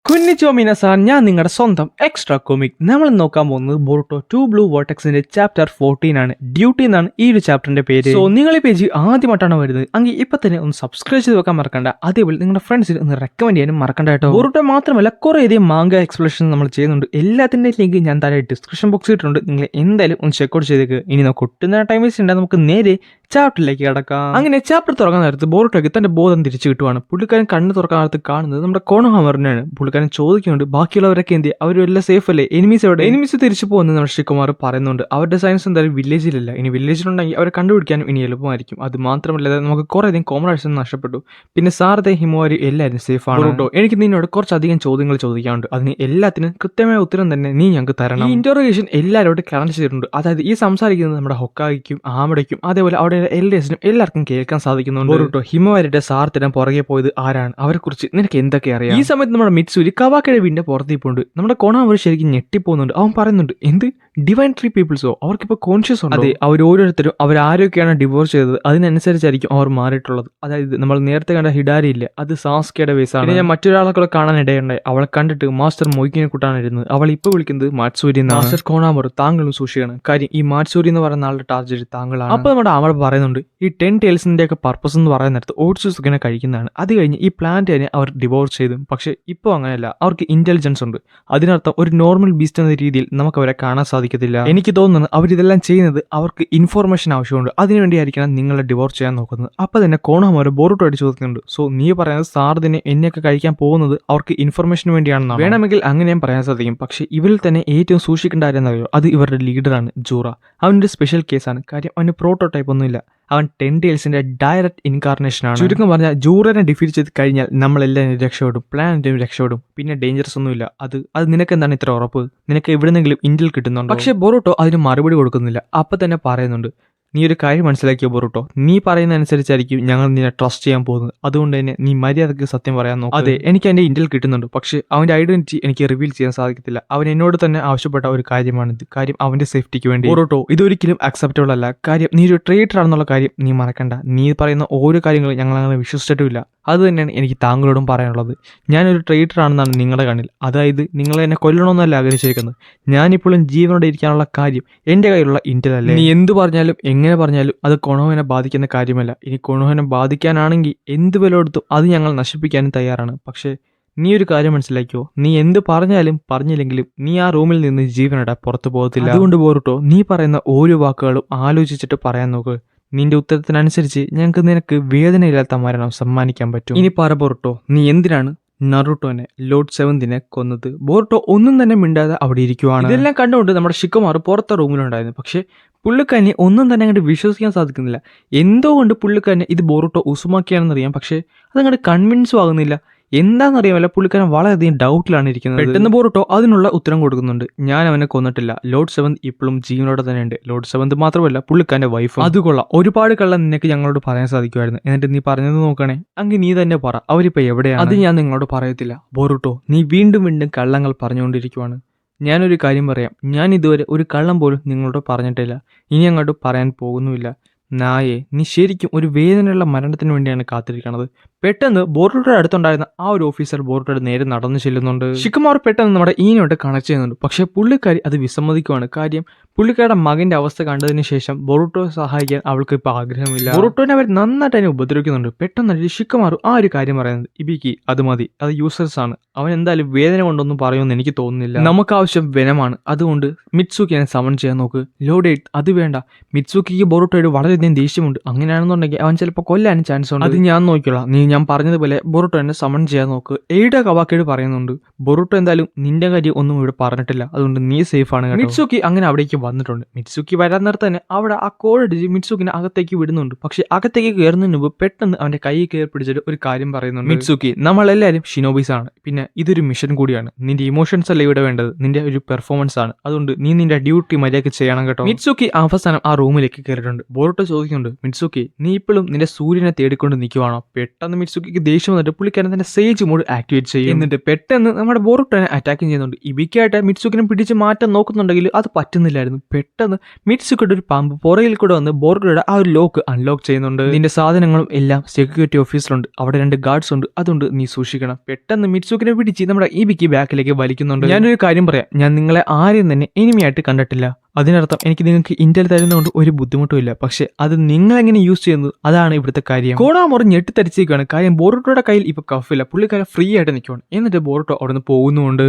കുന്നിച്ചോ മിനസാൻ, ഞാൻ നിങ്ങളുടെ സ്വന്തം എക്സ്ട്രാ കോമിക്. നമ്മൾ നോക്കാൻ പോകുന്നത് ബോറുട്ടോ 2 ബ്ലൂ വോർട്ടെക്സിന്റെ ചാപ്റ്റർ 14 ആണ്. ഡ്യൂട്ടി എന്നാണ് ഈ ഒരു ചാപ്റ്ററിന്റെ പേര്. സോ നിങ്ങൾ ഈ പേജ് ആദ്യമായിട്ടാണ് വരുന്നത് എങ്കിൽ ഇപ്പൊ തന്നെ ഒന്ന് സബ്സ്ക്രൈബ് ചെയ്ത് വെക്കാൻ മറക്കണ്ട. അതേപോലെ നിങ്ങളുടെ ഫ്രണ്ട്സിന് ഒന്ന് റെക്കമെൻഡ് ചെയ്യാനും മറക്കണ്ട കേട്ടോ. ബോറുട്ടോ മാത്രമല്ല കുറേയധികം മാംഗ എക്സ്പ്ലനേഷൻ നമ്മൾ ചെയ്യുന്നുണ്ട്. എല്ലാത്തിന്റെ ലിങ്ക് ഞാൻ താഴെ ഡിസ്ക്രിപ്ഷൻ ബോക്സിൽ ഇട്ടിട്ടുണ്ട്. നിങ്ങൾ എന്തായാലും ഒന്ന് ചെക്കൗട്ട് ചെയ്തേക്ക്. ഇനി നമുക്ക് ഒട്ടുന്ന ടൈം വേസ്റ്റ് ഉണ്ട്, നമുക്ക് നേരെ ചാപ്റ്ററിലേക്ക് കിടക്കാം. അങ്ങനെ ചാപ്റ്റർ തുറക്കാൻ നേരത്ത് ബോറുട്ടോയ്ക്ക് തന്റെ ബോധം തിരിച്ചു കിട്ടുവാണ്. പുള്ളിക്കാരൻ കണ്ണ് തുറക്കാൻ നേരത്ത് കാണുന്നത് നമ്മുടെ കോണോഹമറിനെയാണ്. പുള്ളിക്കാരൻ ചോദിക്കുന്നുണ്ട് ബാക്കിയുള്ളവരൊക്കെ എന്ത്, അവരെല്ലാം സേഫ് അല്ലേ, എനിമീസ് എവിടെ? എനിമീസ് തിരിച്ചു പോകുന്നത് നമ്മുടെ ശിവകുമാർ പറയുന്നുണ്ട്. അവരുടെ സയൻസ് എന്തായാലും വില്ലേജിലല്ല, ഇനി വില്ലേജിലുണ്ടെങ്കിൽ അവരെ കണ്ടുപിടിക്കാനും ഇനി എളുപ്പമായിരിക്കും. അത് മാത്രമല്ല നമുക്ക് കുറേയധികം കോമറേഴ്സ് നഷ്ടപ്പെട്ടു. പിന്നെ സാറത്തെ ഹിമവാരി എല്ലാവരും സേഫ് ആണ്. ബോറുട്ടോ, എനിക്ക് നിന്നോട് കുറച്ചധികം ചോദ്യങ്ങൾ ചോദിക്കാനുണ്ട്. അതിന് എല്ലാത്തിനും കൃത്യമായ ഉത്തരം തന്നെ നീ ഞങ്ങൾക്ക് തരണം. ഈ ഇന്ററോഗേഷൻ എല്ലാവരോടും കണക്ട് ചെയ്തിട്ടുണ്ട്. അതായത് ഈ സംസാരിക്കുന്നത് നമ്മുടെ ഹൊക്കാഗിക്കും ആമടയ്ക്കും അതേപോലെ അവിടെ എൽഡേഴ്സിനും എല്ലാവർക്കും കേൾക്കാൻ സാധിക്കുന്നുണ്ട്. ബോറുട്ടോ, ഹിമവാരിയുടെ സാറത്തിനെ പുറകെ പോയത് ആരാണ്, അവരെ കുറിച്ച് നിനക്ക് എന്തൊക്കെ അറിയാം? ഈ സമയത്ത് നമ്മുടെ മിറ്റ്സൂരി കവാക്കയുടെ വീടിന്റെ പുറത്തേപ്പുണ്ട്. നമ്മുടെ കോണാമർ ശരിക്കും ഞെട്ടിപ്പോകുന്നുണ്ട്. അവൻ പറയുന്നുണ്ട്, എന്ത് ഡിവൈൻ ട്രീ പീപ്പിൾസോ, അവർക്കിപ്പോ കോൺഷ്യസ് ഉണ്ട്? അതെ, അവർ ഓരോരുത്തരും അവരാരൊക്കെയാണ് ഡിവോഴ്സ് ചെയ്തത് അതിനനുസരിച്ചായിരിക്കും അവർ മാറിയിട്ടുള്ളത്. അതായത് നമ്മൾ നേരത്തെ കണ്ട ഹിഡാരി ഇല്ലേ, അത് സാസ്കയുടെ വേസാണ്. ഞാൻ മറ്റൊരാളെ കൂടെ കാണാൻ ഇടയുണ്ടായി. അവളെ കണ്ടിട്ട് മാസ്റ്റർ മൊയ്ക്കിനെ കൂട്ടാനിരുന്നത്. അവൾ ഇപ്പൊ വിളിക്കുന്നത് മാറ്റ്സൂരി എന്നാണ്. മാസ്റ്റർ കോണാമർ, താങ്കളും സൂക്ഷിക്കണം. കാര്യം ഈ മാറ്റ്സൂരി എന്ന് പറയുന്ന ആളുടെ ടാർജറ്റ് താങ്കളാണ്. അപ്പൊ നമ്മുടെ അമർ പറയുന്നുണ്ട്, ഈ 10 ടേൽസിന്റെ ഒക്കെ പർപ്പസ് എന്ന് പറയുന്ന നേരത്ത് ഓട്സൂസ് ഇങ്ങനെ കഴിക്കുന്നതാണ്. അത് കഴിഞ്ഞ് ഈ പ്ലാന്റിനെ അവർ ഡിവോഴ്സ് ചെയ്തു. പക്ഷെ ഇപ്പോൾ അങ്ങനെയല്ല, അവർക്ക് ഇന്റലിജൻസ് ഉണ്ട്. അതിനർത്ഥം ഒരു നോർമൽ ബീസ്റ്റ് എന്ന രീതിയിൽ നമുക്ക് അവരെ കാണാൻ സാധിക്കത്തില്ല. എനിക്ക് തോന്നുന്നത് അവരിതെല്ലാം ചെയ്യുന്നത് അവർക്ക് ഇൻഫോർമേഷൻ ആവശ്യമുണ്ട്. അതിനുവേണ്ടിയായിരിക്കണം നിങ്ങളെ ഡിവോഴ്സ് ചെയ്യാൻ നോക്കുന്നത്. അപ്പൊ തന്നെ കോണാമർ ബോറുട്ടോ ആയിട്ട് ചോദിക്കുന്നുണ്ട്, സോ നീ പറയുന്നത് സാറിനെ എന്നെയൊക്കെ കഴിക്കാൻ പോകുന്നത് അവർക്ക് ഇൻഫർമേഷന് വേണ്ടിയാണെന്ന്? വേണമെങ്കിൽ അങ്ങനെയും പറയാൻ സാധിക്കും. പക്ഷേ ഇവരിൽ തന്നെ ഏറ്റവും സൂക്ഷിക്കേണ്ട ആരെന്നറിയോ, അത് ഇവരുടെ ലീഡറാണ് ജൂറ. അവൻ്റെ സ്പെഷ്യൽ കേസാണ്. കാര്യം അവന് പ്രോട്ടോടൈപ്പ് ഒന്നുമില്ല. അവൻ 10 ടേൽസിന്റെ ഡയറക്റ്റ് ഇൻകാർണേഷൻ ആണ്. ചുരുക്കം പറഞ്ഞാൽ ജൂറനെ ഡിഫീറ്റ് ചെയ്ത് കഴിഞ്ഞാൽ നമ്മളെല്ലാവരും രക്ഷപ്പെടും, പ്ലാനറ്റും രക്ഷപ്പെടും. പിന്നെ ഡേഞ്ചറസ് ഒന്നുമില്ല. അത് നിനക്ക് എന്താണ് ഇത്ര ഉറപ്പ്? നിനക്ക് എവിടെന്നെങ്കിലും ഇന്റൽ കിട്ടുന്നുണ്ടോ? പക്ഷേ ബോറുട്ടോ അതിന് മറുപടി കൊടുക്കുന്നില്ല. അപ്പൊ തന്നെ പറയുന്നുണ്ട്, നീ ഒരു കാര്യം മനസ്സിലാക്കിയോ ബോറുട്ടോ, നീ പറയുന്ന അനുസരിച്ചായിരിക്കും ഞങ്ങൾ നിന്നെ ട്രസ്റ്റ് ചെയ്യാൻ പോകുന്നത്. അതുകൊണ്ട് തന്നെ നീ മര്യാദക്ക് സത്യം പറയാൻ നോക്കും. അതെ, എനിക്ക് എൻ്റെ ഇന്റൽ കിട്ടുന്നുണ്ട്. പക്ഷേ അവന്റെ ഐഡന്റിറ്റി എനിക്ക് റിവീൽ ചെയ്യാൻ സാധിക്കത്തില്ല. അവൻ എന്നോട് തന്നെ ആവശ്യപ്പെട്ട ഒരു കാര്യമാണിത്. കാര്യം അവന്റെ സേഫ്റ്റിക്ക് വേണ്ടി. ബോറുട്ടോ, ഇതൊരിക്കലും അക്സെപ്റ്റബിൾ അല്ല. കാര്യം നീ ഒരു ട്രേറ്റർ ആണെന്നുള്ള കാര്യം നീ മറക്കണ്ട. നീ പറയുന്ന ഓരോ കാര്യങ്ങളും ഞങ്ങൾ അങ്ങനെ വിശ്വസിച്ചിട്ടുമില്ല. അത് തന്നെയാണ് എനിക്ക് താങ്കളോടും പറയാനുള്ളത്. ഞാനൊരു ട്രേറ്റർ ആണെന്നാണ് നിങ്ങളുടെ കണ്ണിൽ. അതായത് നിങ്ങൾ എന്നെ കൊല്ലണമെന്നല്ല ആഗ്രഹിച്ചിരിക്കുന്നത്. ഞാനിപ്പോഴും ജീവനോടെ ഇരിക്കാനുള്ള കാര്യം എൻ്റെ കയ്യിലുള്ള ഇന്റൽ അല്ലേ. നീ എന്ത് പറഞ്ഞാലും എങ്ങനെ പറഞ്ഞാലും അത് കൊണോഹനെ ബാധിക്കുന്ന കാര്യമല്ല. ഇനി കൊണോഹനെ ബാധിക്കാനാണെങ്കിൽ എന്ത് വില കൊടുത്തും അത് ഞങ്ങൾ നശിപ്പിക്കാനും തയ്യാറാണ്. പക്ഷേ നീ ഒരു കാര്യം മനസ്സിലാക്കിയോ, നീ എന്ത് പറഞ്ഞാലും പറഞ്ഞില്ലെങ്കിലും നീ ആ റൂമിൽ നിന്ന് ജീവനോടെ പുറത്തു പോകത്തില്ല. അതുകൊണ്ട് ബോറുട്ടോ, നീ പറയുന്ന ഓരോ വാക്കുകളും ആലോചിച്ചിട്ട് പറയാൻ നോക്ക്. നിന്റെ ഉത്തരത്തിനനുസരിച്ച് ഞങ്ങൾക്ക് നിനക്ക് വേദനയില്ലാത്ത മരണം സമ്മാനിക്കാൻ പറ്റും. ഇനി പറ ബോറുട്ടോ, നീ എന്തിനാണ് നറുട്ടോനെ ലോർഡ് 7 കൊന്നത്? ബോറുട്ടോ ഒന്നും തന്നെ മിണ്ടാതെ അവിടെ ഇരിക്കുവാണ്. ഇതെല്ലാം കണ്ടുകൊണ്ട് നമ്മുടെ ശിവകുമാർ പുറത്തെ റൂമിലുണ്ടായിരുന്നു. പക്ഷെ പുള്ളിക്കാരനെ ഒന്നും തന്നെ അങ്ങോട്ട് വിശ്വസിക്കാൻ സാധിക്കുന്നില്ല. എന്തോ കൊണ്ട് പുള്ളിക്കാരനെ ഇത് ബോറുട്ടോ ഉസുമാക്കിയാണെന്നറിയാം. പക്ഷെ അതങ്ങോട്ട് കൺവിൻസും ആകുന്നില്ല. എന്താണെന്നറിയാമല്ല, പുള്ളിക്കാരൻ വളരെയധികം ഡൗട്ടിലാണ് ഇരിക്കുന്നത്. പെട്ടെന്ന് ബോറുട്ടോ അതിനുള്ള ഉത്തരം കൊടുക്കുന്നുണ്ട്, ഞാൻ അവനെ കൊന്നിട്ടില്ല. ലോർഡ് 7 ഇപ്പോഴും ജീവനോടെ തന്നെ ഉണ്ട്. ലോർഡ് 7 മാത്രമല്ല പുള്ളിക്കാരന്റെ വൈഫ്. അത് കൊള്ളാം, ഒരുപാട് കള്ളം നിനക്ക് ഞങ്ങളോട് പറയാൻ സാധിക്കുമായിരുന്നു. എന്നിട്ട് നീ പറഞ്ഞത് നോക്കണേ. അങ്ങ് നീ തന്നെ പറ, അവരിപ്പോ എവിടെയാണ്? അത് ഞാൻ നിങ്ങളോട് പറയത്തില്ല. ബോറുട്ടോ, നീ വീണ്ടും വീണ്ടും കള്ളങ്ങൾ പറഞ്ഞുകൊണ്ടിരിക്കുവാണ്. ഞാനൊരു കാര്യം പറയാം, ഞാൻ ഇതുവരെ ഒരു കള്ളം പോലും നിങ്ങളോട് പറഞ്ഞിട്ടില്ല, ഇനി അങ്ങോട്ട് പറയാൻ പോകുന്നുമില്ല. നായേ, നീ ശരിക്കും ഒരു വേദനയുള്ള മരണത്തിന് വേണ്ടിയാണ് കാത്തിരിക്കണത്. പെട്ടെന്ന് ബോറുട്ടോയുടെ അടുത്തുണ്ടായിരുന്ന ആ ഒരു ഓഫീസർ ബോറുട്ടോയുടെ നേരെ നടന്നു ചെല്ലുന്നുണ്ട്. ശിവകുമാർ പെട്ടെന്ന് നമ്മുടെ ഈനോട്ട് കണക്ട് ചെയ്യുന്നുണ്ട്. പക്ഷേ പുള്ളിക്കാരി അത് വിസമ്മതിക്കുവാണ്. കാര്യം പുള്ളിക്കാരുടെ മകന്റെ അവസ്ഥ കണ്ടതിന് ശേഷം ബോറുട്ടോയെ സഹായിക്കാൻ അവൾക്ക് ഇപ്പൊ ആഗ്രഹമില്ല. ബോറുട്ടോനെ അവർ നന്നായിട്ട് അതിനെ ഉപദ്രവിക്കുന്നുണ്ട്. പെട്ടെന്ന് ശിവകുമാർ ആ ഒരു കാര്യം പറയുന്നത്, ഇബിക്ക് അത് മതി, അത് യൂസേഴ്സ് ആണ്, അവൻ എന്തായാലും വേദന കൊണ്ടൊന്നും പറയുമെന്ന് എനിക്ക് തോന്നുന്നില്ല. നമുക്ക് ആവശ്യം വെനമാണ്. അതുകൊണ്ട് മിറ്റ്സൂക്കിനെ സമൺ ചെയ്യാൻ നോക്ക്. ലോഡേറ്റ്, അത് വേണ്ട. മിറ്റ്സൂക്കിക്ക് ബോറുട്ടോയോട് വളരെയധികം ദേഷ്യമുണ്ട്. അങ്ങനെയാണെന്നുണ്ടെങ്കിൽ അവൻ ചിലപ്പോൾ കൊല്ലാനും ചാൻസ് ഉണ്ട്. അത് ഞാൻ നോക്കിയോളാം. ഞാൻ പറഞ്ഞതുപോലെ ബോറുട്ടോ എന്നെ സമൺ ചെയ്യാൻ നോക്ക്. എയ്ഡ കവാക്കയോട് പറയുന്നുണ്ട്, ബോറുട്ടോ എന്തായാലും നിന്റെ കാര്യം ഒന്നും ഇവിടെ പറഞ്ഞിട്ടില്ല, അതുകൊണ്ട് നീ സേഫ് ആണ്. മിറ്റ്സൂക്കി അങ്ങനെ അവിടേക്ക് വന്നിട്ടുണ്ട്. മിറ്റ്സൂക്കി വരാൻ നേരത്തെ തന്നെ അവിടെ ആ കോഡ് അടിച്ച് മിറ്റ്സൂക്കിനെ അകത്തേക്ക് വിടുന്നുണ്ട്. പക്ഷെ അകത്തേക്ക് കയറുന്നതിന് മുമ്പ് പെട്ടെന്ന് അവന്റെ കൈ കയറി പിടിച്ചിട്ട് ഒരു കാര്യം പറയുന്നുണ്ട്, മിറ്റ്സൂക്കി, നമ്മളെല്ലാവരും ഷിനോബീസ് ആണ്. പിന്നെ ഇതൊരു മിഷൻ കൂടിയാണ്. നിന്റെ ഇമോഷൻസ് അല്ല ഇവിടെ വേണ്ടത്, നിന്റെ ഒരു പെർഫോമൻസ് ആണ്. അതുകൊണ്ട് നീ നിന്റെ ഡ്യൂട്ടി മര്യാദയ്ക്ക് ചെയ്യണം കേട്ടോ. മിറ്റ്സൂക്കി അവസാനം ആ റൂമിലേക്ക് കയറിയിട്ടുണ്ട്. ബോറുട്ടോ ചോദിക്കുന്നുണ്ട്, മിറ്റ്സൂക്കി, നീ ഇപ്പോഴും നിന്റെ സൂര്യനെ തേടിക്കൊണ്ട് നിൽക്കുവാണോ? പെട്ടെന്ന് മിറ്റ്സുക്കിക്ക് ദേഷ്യം വന്നിട്ട് പുള്ളിക്കാരൻ തന്നെ സേജ് മോഡ് ആക്ടിവേറ്റ് ചെയ്യും. എന്നിട്ട് പെട്ടെന്ന് നമ്മുടെ ബോറുട്ടോനെ അറ്റാക്കും ചെയ്യുന്നുണ്ട്. ഇബിക്കായിട്ട് മിറ്റ്സുക്കിനെ പിടിച്ച് മാറ്റാൻ നോക്കുന്നുണ്ടെങ്കിൽ അത് പറ്റുന്നില്ലായിരുന്നു. പെട്ടെന്ന് മിറ്റ്സുക്കിയുടെ ഒരു പാമ്പ് പുറകിൽ കൂടെ വന്ന് ബോറുട്ടോയുടെ ആ ഒരു ലോക്ക് അൺലോക്ക് ചെയ്യുന്നുണ്ട്. നിന്റെ സാധനങ്ങളും എല്ലാം സെക്യൂരിറ്റി ഓഫീസിലുണ്ട്, അവിടെ 2 ഗാർഡ്സ് ഉണ്ട്, അതുകൊണ്ട് നീ സൂക്ഷിക്കണം. പെട്ടെന്ന് മിറ്റ്സുക്കിനെ പിടിച്ച് നമ്മുടെ ഇബിക്ക് ബാക്കിലേക്ക് വലിക്കുന്നുണ്ട്. ഞാനൊരു കാര്യം പറയാം, ഞാൻ നിങ്ങളെ ആരെയും തന്നെ എനിമിയായിട്ട് കണ്ടിട്ടില്ല. അതിനർത്ഥം എനിക്ക് നിങ്ങൾക്ക് ഇന്റൽ തരുന്നതുകൊണ്ട് ഒരു ബുദ്ധിമുട്ടുമില്ല. പക്ഷെ അത് നിങ്ങൾ എങ്ങനെ യൂസ് ചെയ്യുന്നു അതാണ് ഇവിടുത്തെ കാര്യം. കോണാമോർ ഞെട്ടിത്തരിച്ചിരിക്കുകയാണ്. കാര്യം ബോറുട്ടോയുടെ കയ്യിൽ ഇപ്പൊ കഫില്ല, പുള്ളിക്കാരൻ ഫ്രീ ആയിട്ട് നിൽക്കുകയാണ്. എന്നിട്ട് ബോറുട്ടോ അവിടെ നിന്ന് പോകുന്നുണ്ട്.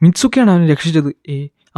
മിറ്റ്സുക്കിയാണ് അവനെ രക്ഷിച്ചത്.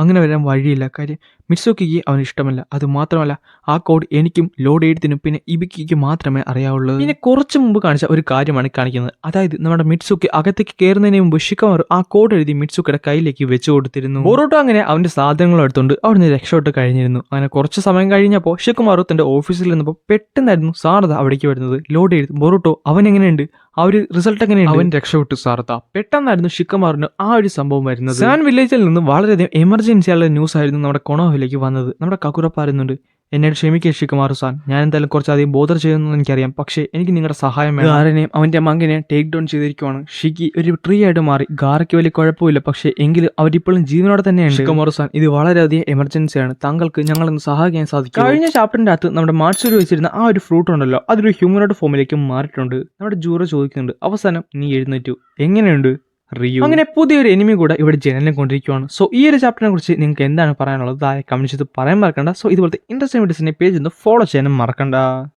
അങ്ങനെ വരാൻ വഴിയില്ല. കാര്യം മിറ്റ്സുക്കിക്ക് അവന് ഇഷ്ടമല്ല. അത് മാത്രമല്ല ആ കോഡ് എനിക്കും ലോഡ് എഴുത്തിനും പിന്നെ ഇബിക്കിക്ക് മാത്രമേ അറിയാവുള്ളൂ. പിന്നെ കുറച്ച് മുമ്പ് കാണിച്ച ഒരു കാര്യമാണ് കാണിക്കുന്നത്. അതായത് നമ്മുടെ മിറ്റ്സുക്കി അകത്തേക്ക് കയറുന്നതിന് മുമ്പ് ഷിക്കമാറു ആ കോഡ് എഴുതി മിറ്റ്സുക്കിയുടെ കയ്യിലേക്ക് വെച്ചു കൊടുത്തിരുന്നു. ബോറുട്ടോ അങ്ങനെ അവന്റെ സാധനങ്ങൾ എടുത്തുകൊണ്ട് അവിടുന്ന് രക്ഷപ്പെട്ട് കഴിഞ്ഞിരുന്നു. അങ്ങനെ കുറച്ച് സമയം കഴിഞ്ഞപ്പോൾ ഷിക്കമാറു തന്റെ ഓഫീസിൽ നിന്നപ്പോൾ പെട്ടെന്നായിരുന്നു സാറദ അവിടേക്ക് വരുന്നത്. ലോഡ് എഴുതി ബോറുട്ടോ അവൻ എങ്ങനെയുണ്ട്, ആ ഒരു റിസൾട്ട് എങ്ങനെയാണ്? അവൻ രക്ഷപ്പെട്ടു സാറദ. പെട്ടെന്നായിരുന്നു ഷിക്കമാറിന് ആ ഒരു സംഭവം വരുന്നത്. സാൻ വില്ലേജിൽ നിന്ന് വളരെയധികം എമർജൻസി ആയുള്ള ന്യൂസ് ആയിരുന്നു നമ്മുടെ കൊണോഹയിലേക്ക് വന്നത്. നമ്മുടെ കക്കുറ പറയുന്നുണ്ട്, എന്നോട് ക്ഷമിക്കുക ഷിക്കമാറു സാൻ, ഞാൻ എന്തായാലും കുറച്ചധികം ബോധർ ചെയ്യുന്നു എനിക്കറിയാം, പക്ഷേ എനിക്ക് നിങ്ങളുടെ സഹായം വേണം. ഗാരനെയും അവന്റെ മകനെയും ടേക്ക് ഡൗൺ ചെയ്തിരിക്കുവാണ്. ഷിക്കി ഒരു ട്രീ ആയിട്ട് മാറി. ഗാറയ്ക്ക് വലിയ കുഴപ്പമില്ല, പക്ഷേ എങ്കിലും അവരിപ്പോഴും ജീവനോടെ തന്നെയാണ്. ഷിക്കമാറു സാൻ, ഇത് വളരെയധികം എമർജൻസിയാണ്, താങ്കൾക്ക് ഞങ്ങളൊന്ന് സഹായിക്കാൻ സാധിക്കും. കഴിഞ്ഞ ചാപ്റ്ററിന്റെ അകത്ത് നമ്മുടെ മാർട്സൂരി വെച്ചിരുന്ന ആ ഒരു ഫ്രൂട്ട് ഉണ്ടല്ലോ, അതൊരു ഹ്യൂമനോട് ഫോമിലേക്ക് മാറിയിട്ടുണ്ട്. നമ്മുടെ ജൂറോ ചോദിക്കുന്നുണ്ട്, അവസാനം നീ എഴുന്നേറ്റു, എങ്ങനെയുണ്ട് റിയു? അങ്ങനെ പുതിയൊരു എനിമി കൂടെ ഇവിടെ ജനലിനെ കൊണ്ടിരിക്കുകയാണ്. സോ ഈ ഒരു ചാപ്റ്ററിനെ കുറിച്ച് നിങ്ങൾക്ക് എന്താണ് പറയാനുള്ളത് താഴെ കമന്റ് ചെയ്ത് പറയാൻ മറക്കണ്ട. സോ ഇതുപോലത്തെ ഇൻട്രസ്റ്റിംഗ് വീഡിയോസിന്റെ പേജ് ഒന്ന് ഫോളോ ചെയ്യാനും മറക്കണ്ട.